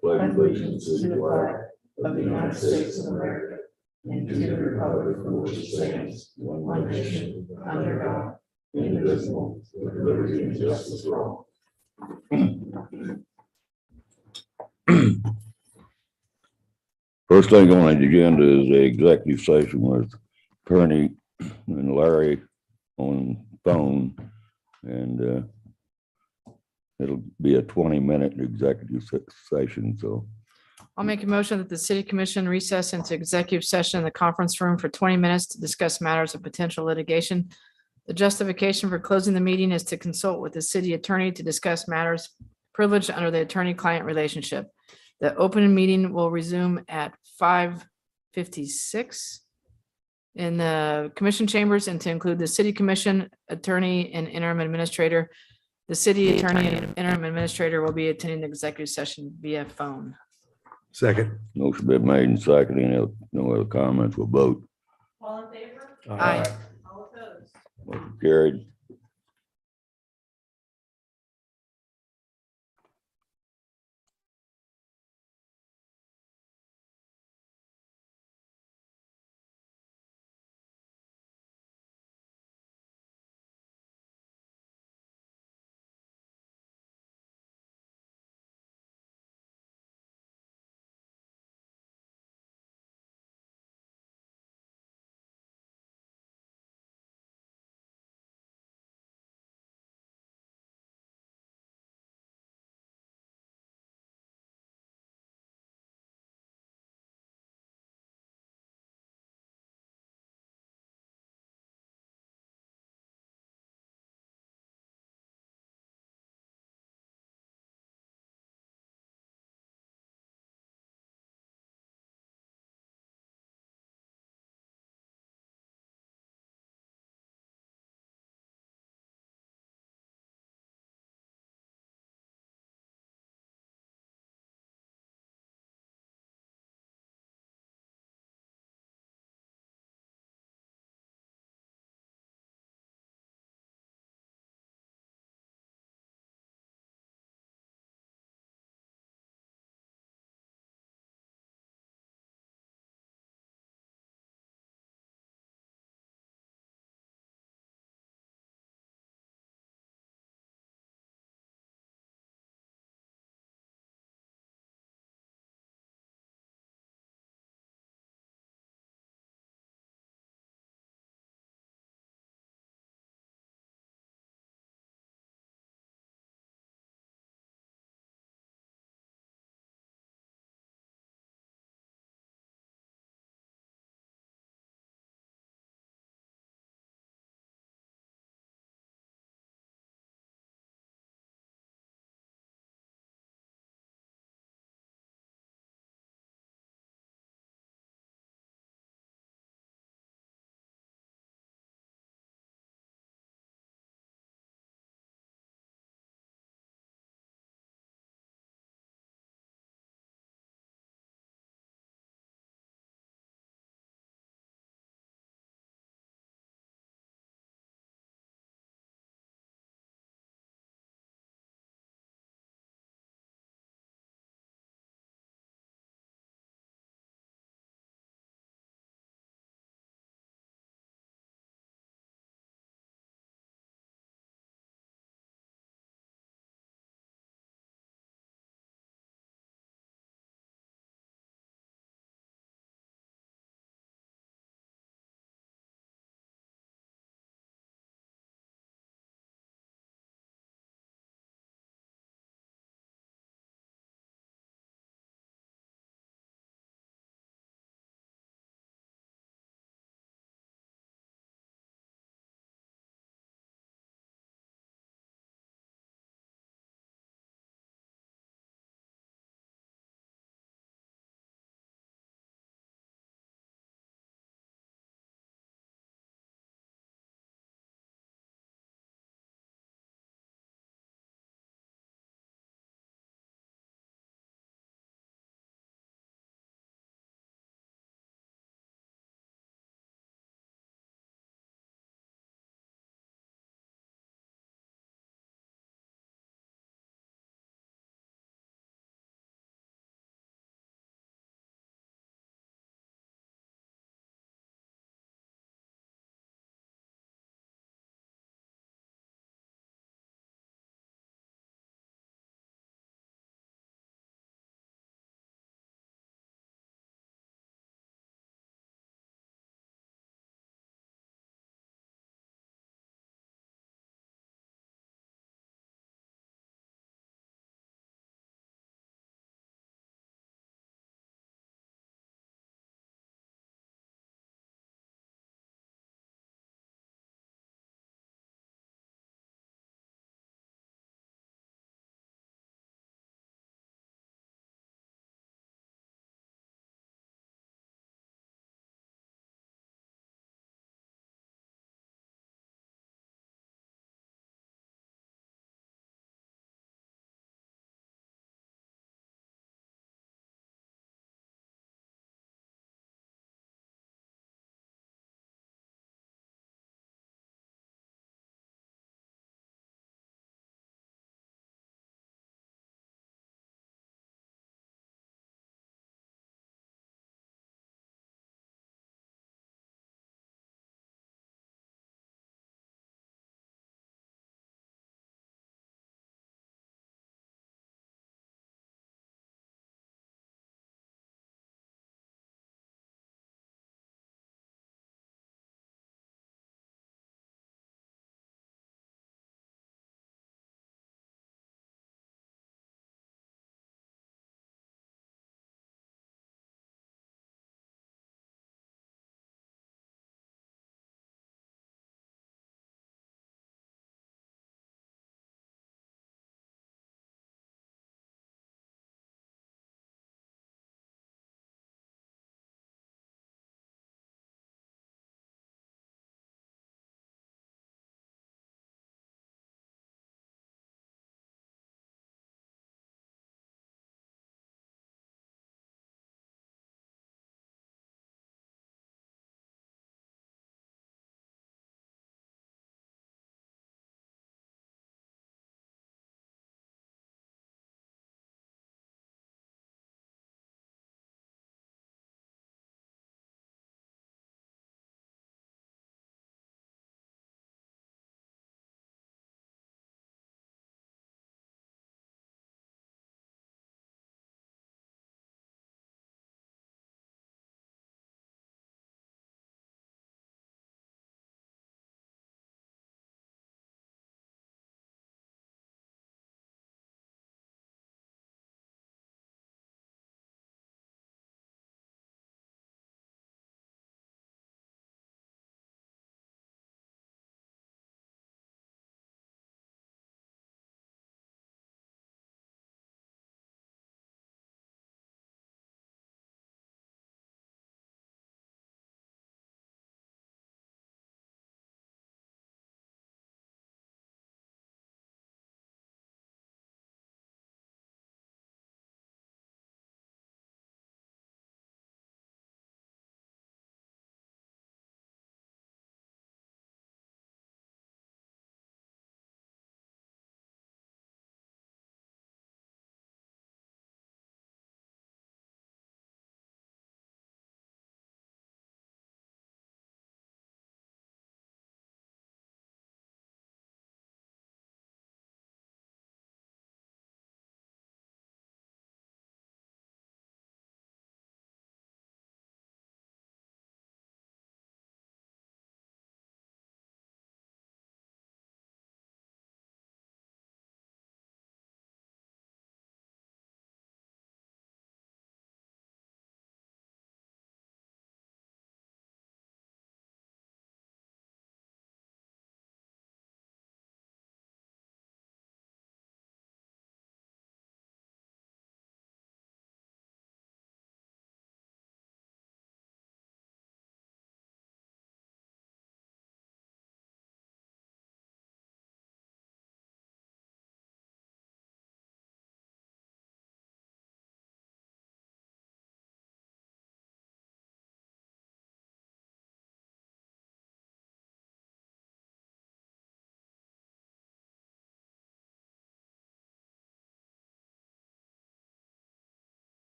pledge allegiance to the flag of the United States of America and to the republic for which it stands, one nation, under God, indivisible, with liberty and justice for all. First thing on the agenda is the executive session with Attorney and Larry on phone, and it'll be a 20-minute executive session, so. I'll make a motion that the city commission recess into executive session in the conference room for 20 minutes to discuss matters of potential litigation. The justification for closing the meeting is to consult with the city attorney to discuss matters privileged under the attorney-client relationship. The open meeting will resume at 5:56 in the commission chambers and to include the city commission attorney and interim administrator. The city attorney and interim administrator will be attending the executive session via phone. Second. Motion been made and seconded. No other comments, we'll vote. All in favor? Aye. All opposed? Motion carried.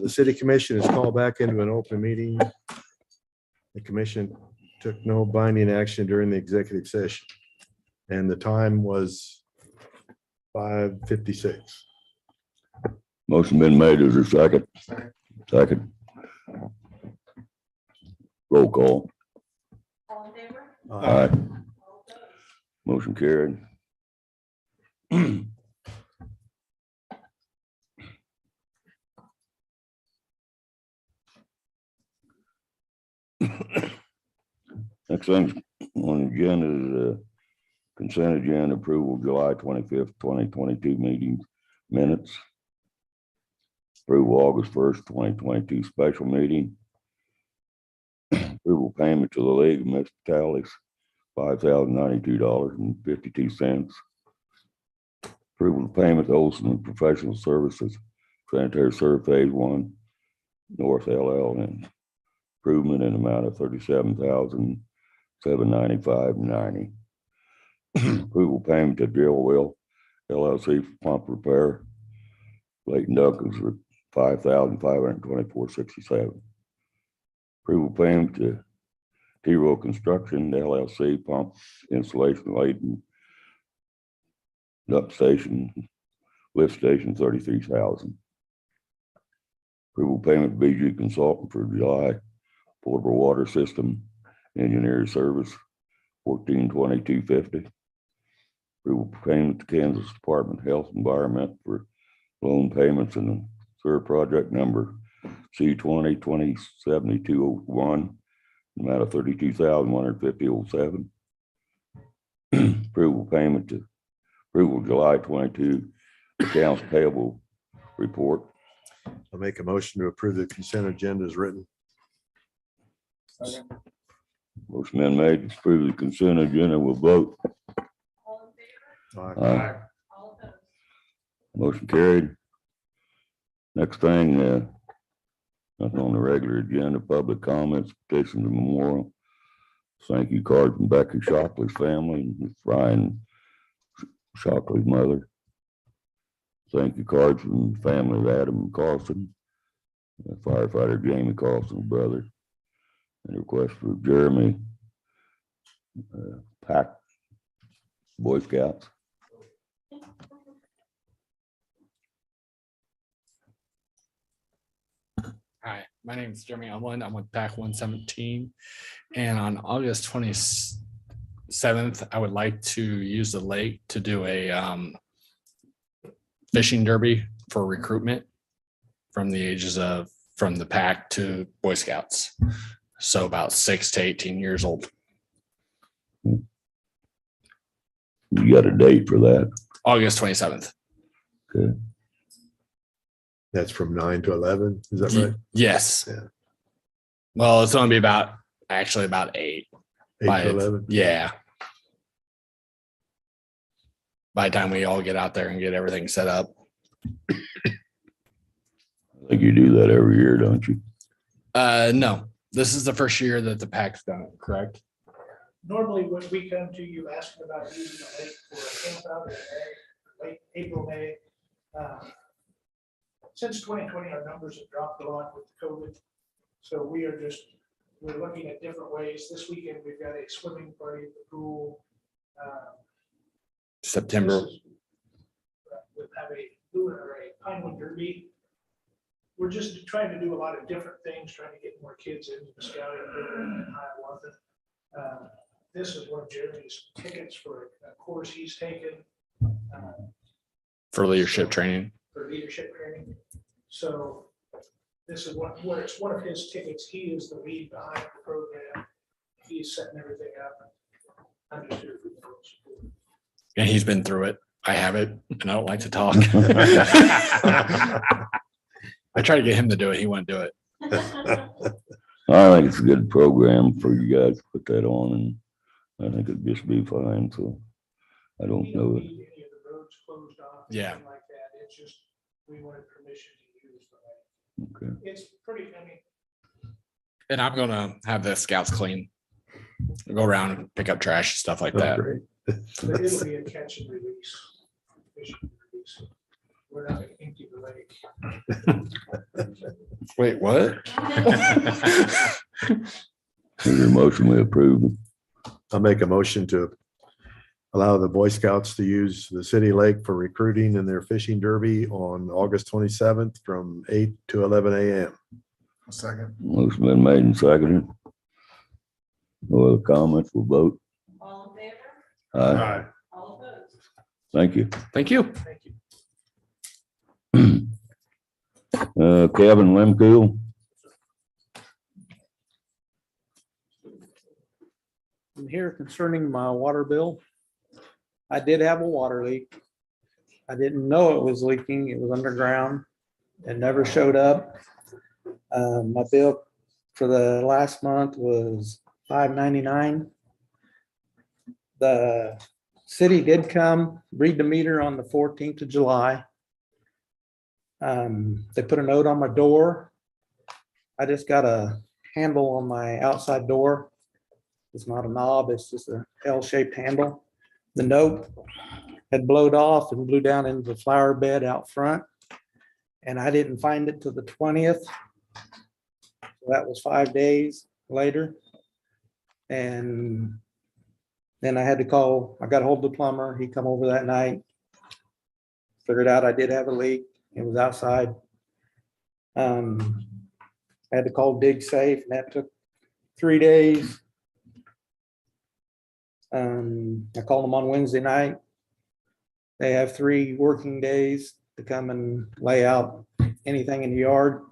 The city commission is called back into an open meeting. The commission took no binding action during the executive session. And the time was 5:56. Motion been made. Is there a second? Second. Roll call. All in favor? Aye. Motion carried. Next thing on the agenda is consent agenda approval, July 25th, 2022 meeting minutes. Approval August 1st, 2022 special meeting. Approval payment to the League of Municipalities, $5,092.52. Approval of payment to Olson and Professional Services, Sanitary Sewer Phase 1, North LL, and improvement in amount of $37,795.90. Approval payment to Drill Will LLC for pump repair, Leighton Duncan's for $5,524.67. Approval payment to T-Row Construction LLC pump installation, Leighton dump station, lift station, $33,000. Approval payment to BG Consultant for July portable water system engineering service, $1422.50. Approval payment to Kansas Department of Health and Environment for loan payments in the sewer project number C20-207201, amount of $32,150.07. Approval payment to approval July 22 accounts payable report. I'll make a motion to approve the consent agenda as written. Motion been made to approve the consent agenda. We'll vote. All in favor? Aye. All opposed? Motion carried. Next thing, nothing on the regular agenda, public comments, petitions and memorial. Thank you card from Becky Shockley's family and Brian Shockley's mother. Thank you cards from the family of Adam Carlson, firefighter Jamie Carlson's brother. And a request for Jeremy Pack, Boy Scouts. Hi, my name is Jeremy Umland. I'm with PAC 117. And on August 27th, I would like to use the lake to do a fishing derby for recruitment from the ages of, from the PAC to Boy Scouts. So about 6 to 18 years old. You got a date for that? August 27th. Okay. That's from 9 to 11. Is that right? Yes. Yeah. Well, it's going to be about, actually about 8. 8 to 11. Yeah. By the time we all get out there and get everything set up. I think you do that every year, don't you? No, this is the first year that the PAC's done it, correct? Normally, when we come to you asking about using the lake for a camp out in May, late April, May. Since 2020, our numbers have dropped a lot with COVID. So we're looking at different ways. This weekend, we've got a swimming party at the pool. September. We'll have a Pinewood Derby. we're just trying to do a lot of different things, trying to get more kids into the scouting program in Hiawatha. This is one of Jeremy's tickets for a course he's taken. For leadership training. For leadership training. So this is what it's one of his tickets. He is the lead behind the program. He's setting everything up. I'm just here for the support. And he's been through it. I have it, and I don't like to talk. I try to get him to do it. He wouldn't do it. I think it's a good program for you guys to put that on, and I think it'd just be fine, so I don't We know. need any of the roads closed off. Yeah. anything Like that. It's just, we wanted permission to use the lake. Okay. It's pretty, I mean, And I'm gonna have the scouts clean. Go around and pick up trash, stuff like that. Great. but it'll be a catch and release. Fishing and release. We're not gonna empty the lake. Wait, what? Is there a motion we approve? I'll make a motion to allow the Boy Scouts to use the city lake for recruiting in their fishing derby on August 27th from 8 to 11 a.m. Second. Motion been made and seconded. No other comments, we'll vote. All in favor? Aye. All opposed? Thank you. Thank you. Thank you. Kevin Lemke, I'm here concerning my water bill. I did have a water leak. I didn't know it was leaking. It was underground. It never showed up. My bill for the last month was $5.99. The city did come read the meter on the 14th of July. They put a note on my door. I just got a handle on my outside door. It's not a knob, it's just a L-shaped handle. The note had blowed off and blew down into the flower bed out front. And I didn't find it till the 20th. So that was 5 days later. And then I had to call, I got a hold of the plumber. He come over that night. Figured out I did have a leak. It was outside. I had to call Dig Safe, and that took 3 days. I called them on Wednesday night. They have 3 working days to come and lay out anything in the yard.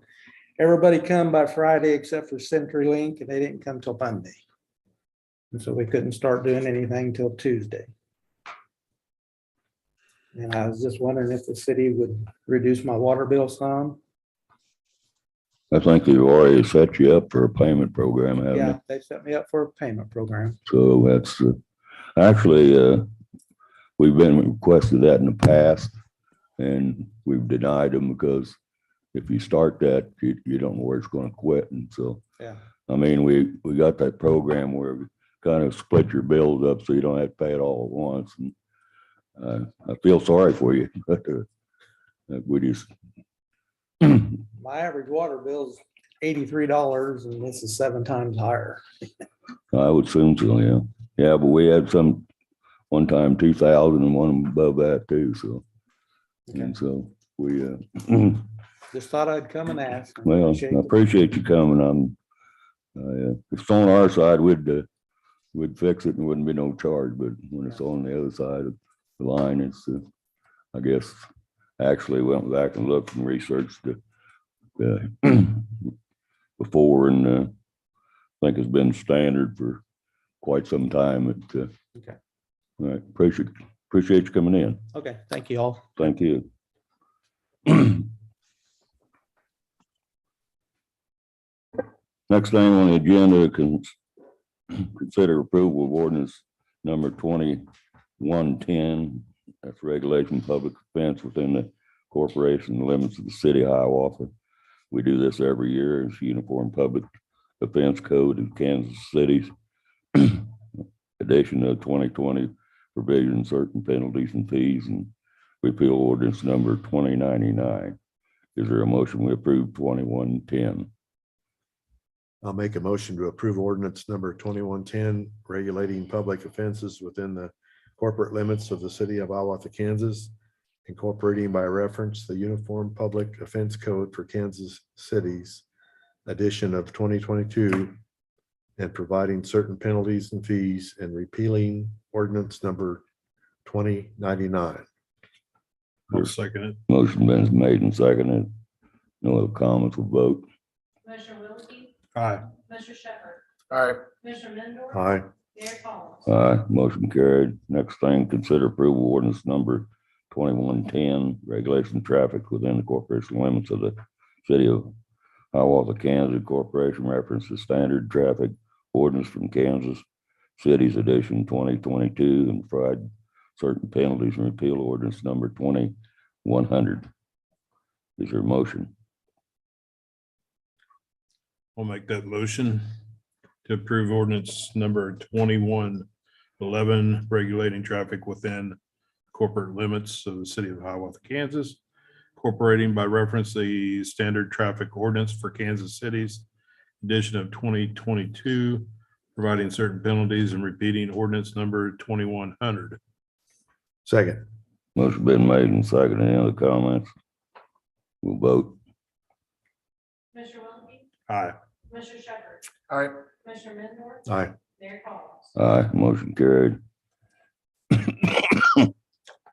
Everybody come by Friday except for CenturyLink, and they didn't come till Monday. And so we couldn't start doing anything till Tuesday. And I was just wondering if the city would reduce my water bill some. I think they've already set you up for a payment program, haven't Yeah, they? they set me up for a payment program. So that's, actually, we've been requested that in the past, and we've denied them because if you start that, you don't know where it's gonna quit, and so. Yeah. I mean, we got that program where we kind of split your bills up so you don't have to pay it all at once, and I feel sorry for you, but we just. My average water bill is $83, and this is 7 times higher. I would assume so, yeah. Yeah, but we had some, one time 2,000 and one above that too, so. And so we, Just thought I'd come and ask. well, I appreciate you coming. If it's on our side, we'd fix it and wouldn't be no charge, but when it's on the other side of the line, it's, I guess, actually went back and looked and researched it before, and I think it's been standard for quite some time. Okay. All right, appreciate you coming in. Okay, thank you all. Thank you. Next thing on the agenda, consider approval of ordinance number 2110. That's regulation public offense within the corporation limits of the city of Hiawatha. We do this every year. It's Uniform Public Offense Code in Kansas City's edition of 2020 provision, certain penalties and fees, and repeal ordinance number 2099. Is there a motion we approve 2110? I'll make a motion to approve ordinance number 2110, regulating public offenses within the corporate limits of the city of Hiawatha, Kansas, incorporating by reference the Uniform Public Offense Code for Kansas City's edition of 2022 and providing certain penalties and fees and repealing ordinance number 2099. I'll second it. Motion been made and seconded. No other comments, we'll vote. Commissioner Wiltie, Aye. Commissioner Shepherd, All right. Commissioner Mindor, Aye. Mayor Collins. Aye, motion carried. Next thing, consider approval ordinance number 2110, regulation traffic within the corporation limits of the city of Hiawatha, Kansas. Corporation references standard traffic ordinance from Kansas City's edition 2022 and provide certain penalties and repeal ordinance number 2100. Is there a motion? I'll make that motion to approve ordinance number 2111, regulating traffic within corporate limits of the city of Hiawatha, Kansas, incorporating by reference the standard traffic ordinance for Kansas City's edition of 2022, providing certain penalties and repeating ordinance number 2100. Second. Motion been made and seconded. Any other comments? We'll vote. Commissioner Wiltie, Aye. Commissioner Shepherd, All right. Commissioner Mindor, Aye. Mayor Collins. Aye, motion carried.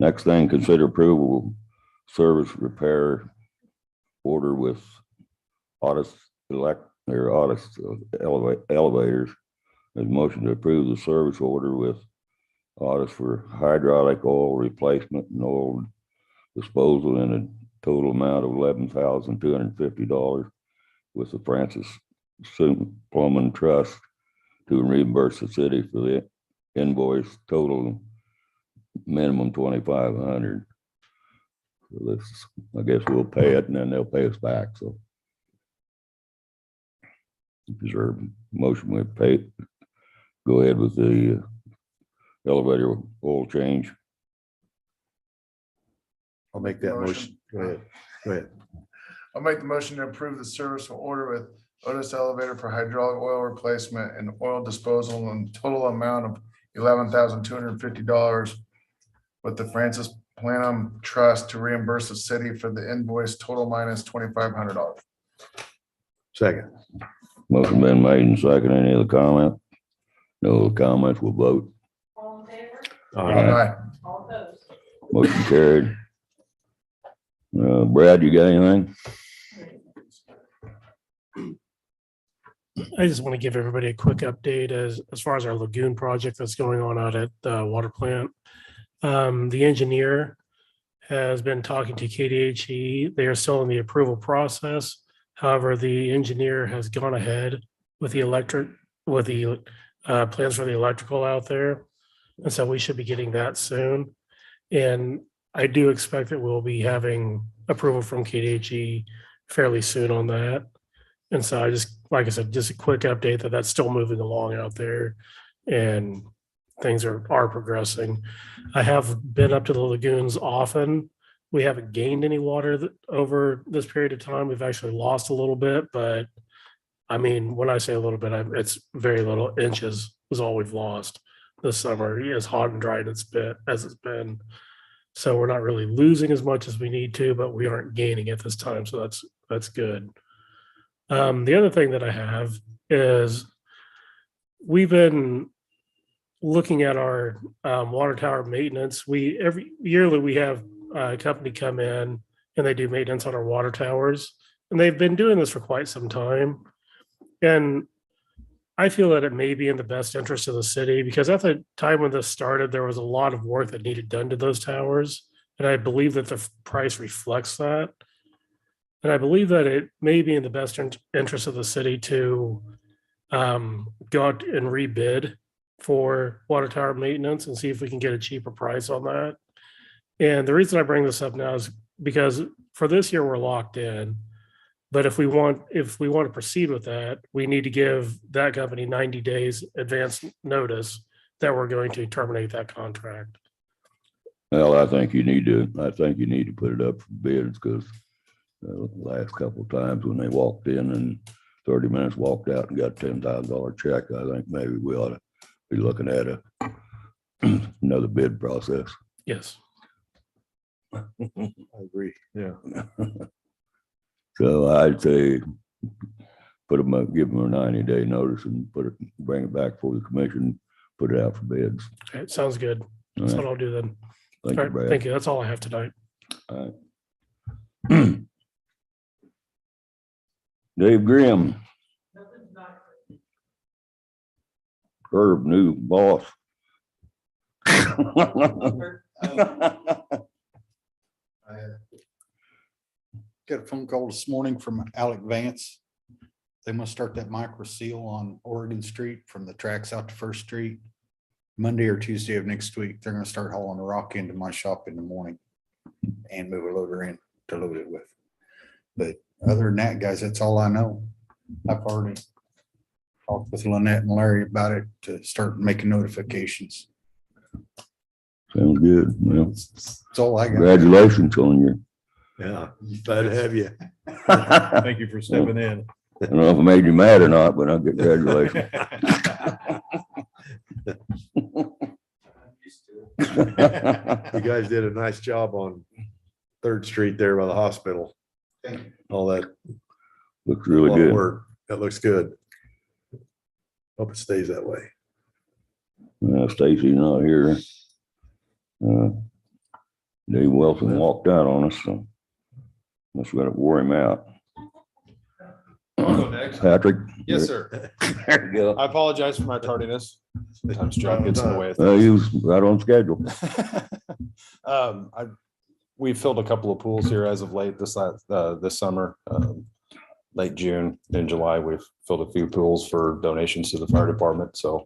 Next thing, consider approval of service repair order with Otis elevators. There's a motion to approve the service order with Otis for hydraulic oil replacement and oil disposal in a total amount of $11,250 with the Francis Plumbing Trust to reimburse the city for the invoice total minimum $2,500. So this, I guess we'll pay it and then they'll pay us back. So is there a motion we pay? Go ahead with the elevator oil change. I'll make that motion. Go ahead. Go ahead. I'll make the motion to approve the service order with Otis Elevator for hydraulic oil replacement and oil disposal and total amount of $11,250 with the Francis Planum Trust to reimburse the city for the invoice total minus $2,500. Second. Motion been made and seconded. Any other comment? No comments, we'll vote. All in favor, Aye. all opposed. Motion carried. Brad, you got anything? I just want to give everybody a quick update as far as our lagoon project that's going on out at the water plant. The engineer has been talking to KDHE. They are still in the approval process. However, the engineer has gone ahead with the plans for the electrical out there. And so we should be getting that soon. And I do expect that we'll be having approval from KDHE fairly soon on that. And so I just, like I said, just a quick update that that's still moving along out there and things are progressing. I have been up to the lagoons often. We haven't gained any water over this period of time. We've actually lost a little bit, but I mean, when I say a little bit, it's very little. Inches is all we've lost this summer, as hot and dry as it's been. So we're not really losing as much as we need to, but we aren't gaining at this time. So that's good. The other thing that I have is we've been looking at our water tower maintenance. Every yearly we have a company come in and they do maintenance on our water towers, and they've been doing this for quite some time. And I feel that it may be in the best interest of the city because at the time when this started, there was a lot of work that needed done to those towers. And I believe that the price reflects that. And I believe that it may be in the best interest of the city to go out and rebid for water tower maintenance and see if we can get a cheaper price on that. And the reason I bring this up now is because for this year, we're locked in. But if we want to proceed with that, we need to give that company 90 days advance notice that we're going to terminate that contract. Well, I think you need to put it up for bids because the last couple of times when they walked in and 30 minutes walked out and got a $10,000 check, I think maybe we ought to be looking at another bid process. Yes. I agree. Yeah. So I'd say put them up, give them a 90-day notice and bring it back for the commission, put it out for bids. Okay, sounds good. All That's right. what I'll do then. Thank All you, right, Brad. thank you. That's all I have tonight. All right. Dave Grimm. Herb, new boss. I got a phone call this morning from Alec Vance. They must start that micro seal on Oregon Street from the tracks out to First Street. Monday or Tuesday of next week, they're gonna start hauling rock into my shop in the morning and move a loader in to load it with. But other than that, guys, that's all I know. I've already talked with Lynette and Larry about it to start making notifications. Sounds good. Well, That's all I got. congratulations on your. Yeah. Glad to have you. I Thank you for stepping in. don't know if I made you mad or not, but I'll get congratulations. You guys did a nice job on Third Street there by the hospital. Thank you. All that. Looks really lot of good. work. That looks good. Hope it stays that way. Stacy's not here. Dave Wilson walked out on us, so must have got to wore him out. I'll go next. Patrick? Yes, sir. There you go. I apologize for my tardiness. Sometimes job gets in the way of He was right on schedule. We filled a couple of pools here as of late this summer. Late June and July, we've filled a few pools for donations to the fire department. So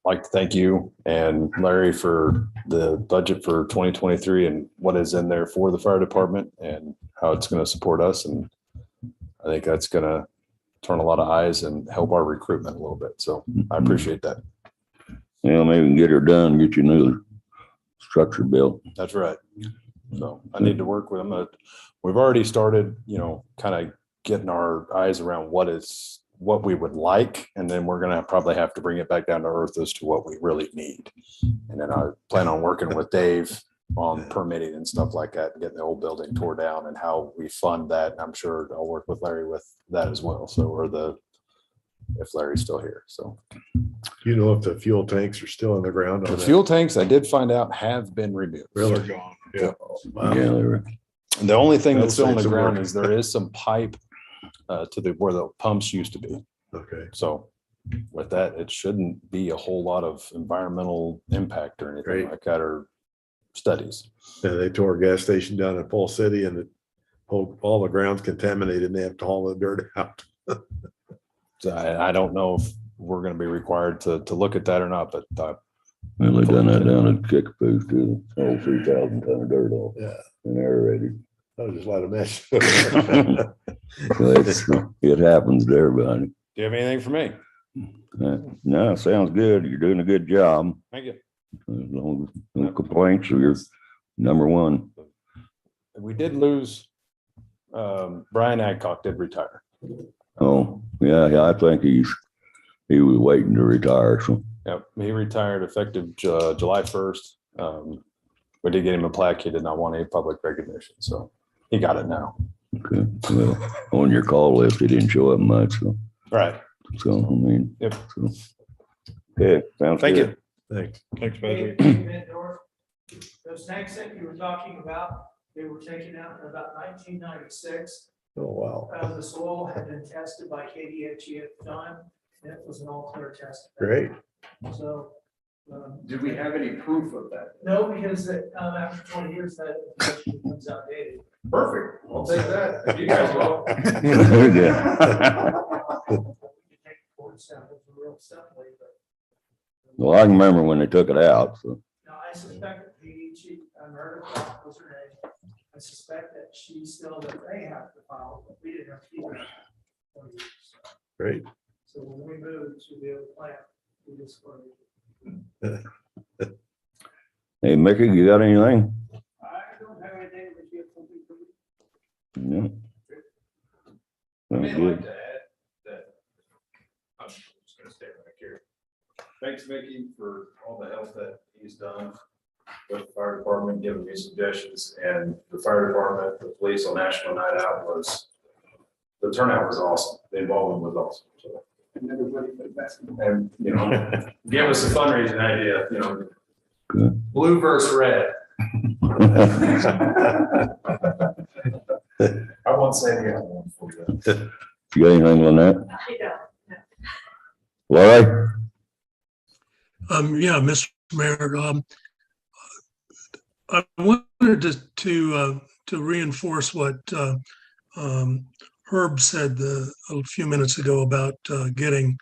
like to thank you and Larry for the budget for 2023 and what is in there for the fire department and how it's going to support us. And I think that's going to turn a lot of eyes and help our recruitment a little bit. So I appreciate that. Yeah, maybe we can get her done, get you a new structure built. That's right. So I need to work with them. We've already started, kind of getting our eyes around what we would like. And then we're going to probably have to bring it back down to earth as to what we really need. And then I plan on working with Dave on permitting and stuff like that, and getting the old building tore down and how we fund that. And I'm sure I'll work with Larry with that as well. So, if Larry's still here. So You know if the fuel tanks are still in the ground? on the that? fuel tanks I did find out have been removed. Really? They're gone. Yeah. Wow. Yeah, they were. The only thing that's still That'll on the save some ground work. is there is some pipe to where the pumps used to be. Okay. So with that, it shouldn't be a whole lot of environmental impact or anything Great. like that, or studies. Yeah, they tore a gas station down in Pole City and all the ground's contaminated and they have to haul the dirt out. So I don't know if we're going to be required to look at that or not, but Well, they done that down at Kickapoo too. All 3,000 ton of dirt off Yeah, and aerated. I was just let a mess. It happens to everybody. do you have anything for me? No, sounds good. You're doing a good job. Thank you. As long as no complaints, so you're number one. We did lose, Brian Adcock did retire. Oh, yeah, I think he was waiting to retire, so. Yep, he retired effective July 1st. We did get him a plaque. He did not want any public recognition, so he got it now. Okay, well, on your call list, he didn't show up much, so, Right. I mean. Yep. So. Okay, sounds Thank good. you. Thanks. Thanks, Hey, Patrick. those tanks that you were talking about, they were taken out in about 1996. Oh, wow. The soil had been tested by KDHE at the time, and it was an all clear test. Great. So. Do we have any proof of that? No, because after 20 years, that information becomes outdated. Perfect. I'll take that. You guys will. Yeah. We can take cord samples of real simply, but. Well, I can remember when they took it out, so. Now, I suspect that PDG, Meredith was her name. I suspect that she's still, that they have to file, but we didn't have to keep it. For years. Great. So when we moved to the other plant, we just wanted. Hey, Mickey, you got anything? I don't have anything, but you have something for me? No. I Sounds may like good. to add that, I'm just gonna stay right here. Thanks, Mickey, for all the help that he's done with the fire department, giving me suggestions, and the fire department, the police on National Night Out the turnout was awesome. The involvement was awesome. So, and, give us a fundraising idea, Good. blue versus red. I won't say the other one for you. You got anything, Lynette? I don't. Larry? Yeah, Mr. Mayor, I wanted to reinforce what Herb said a few minutes ago about getting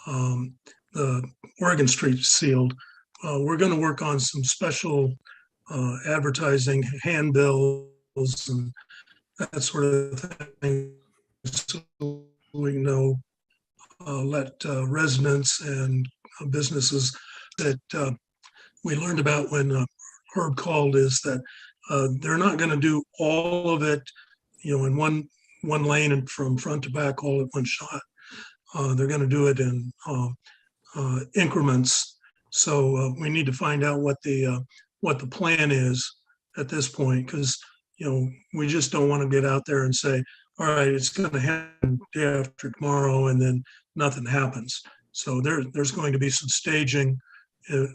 the Oregon Street sealed. We're going to work on some special advertising, handbills, and that sort of thing. So we know, let residents and businesses that we learned about when Herb called is that they're not going to do all of it, in one lane and from front to back all at one shot. They're going to do it in increments. So we need to find out what the plan is at this point, because we just don't want to get out there and say, all right, it's going to happen day after tomorrow, and then nothing happens. So there's going to be some staging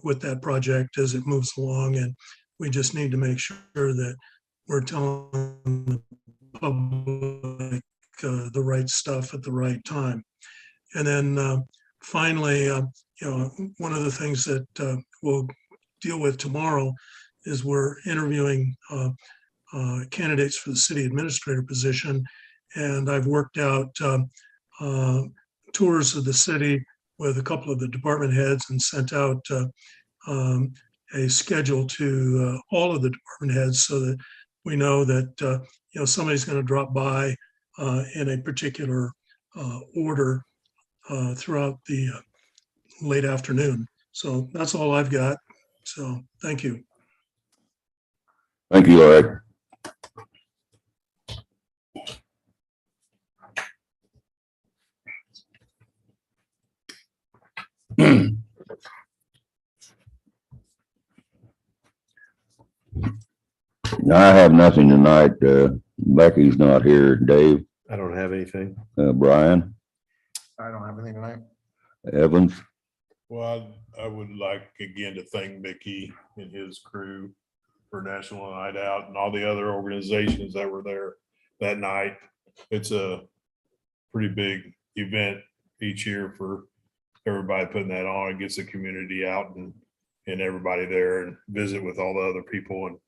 with that project as it moves along, and we just need to make sure that we're telling the public the right stuff at the right time. And then finally, one of the things that we'll deal with tomorrow is we're interviewing candidates for the city administrator position, and I've worked out tours of the city with a couple of the department heads and sent out a schedule to all of the department heads so that we know that somebody's going to drop by in a particular order throughout the late afternoon. So that's all I've got. So thank you. Thank you, Larry. No, I have nothing tonight. Becky's not here. Dave, I don't have anything. Brian, I don't have anything tonight. Evans. Well, I would like again to thank Mickey and his crew for National Night Out and all the other organizations that were there that night. It's a pretty big event each year for everybody putting that on. It gets the community out and everybody there and visit with all the other people.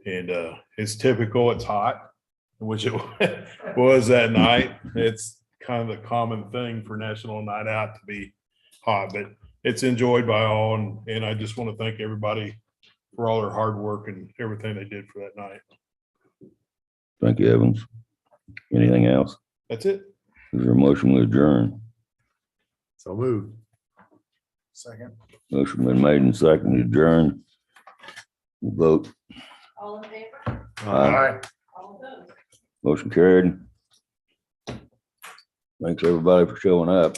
And it's typical, it's hot, which it was that night. It's kind of the common thing for National Night Out to be hot, but it's enjoyed by all. And I just want to thank everybody for all their hard work and everything they did for that night. Thank you, Evans. Anything else? That's it. Is there a motion to adjourn? So moved. Second. Motion been made and seconded to adjourn. Vote. All in favor? Aye. All opposed? Motion carried. Thanks everybody for showing up.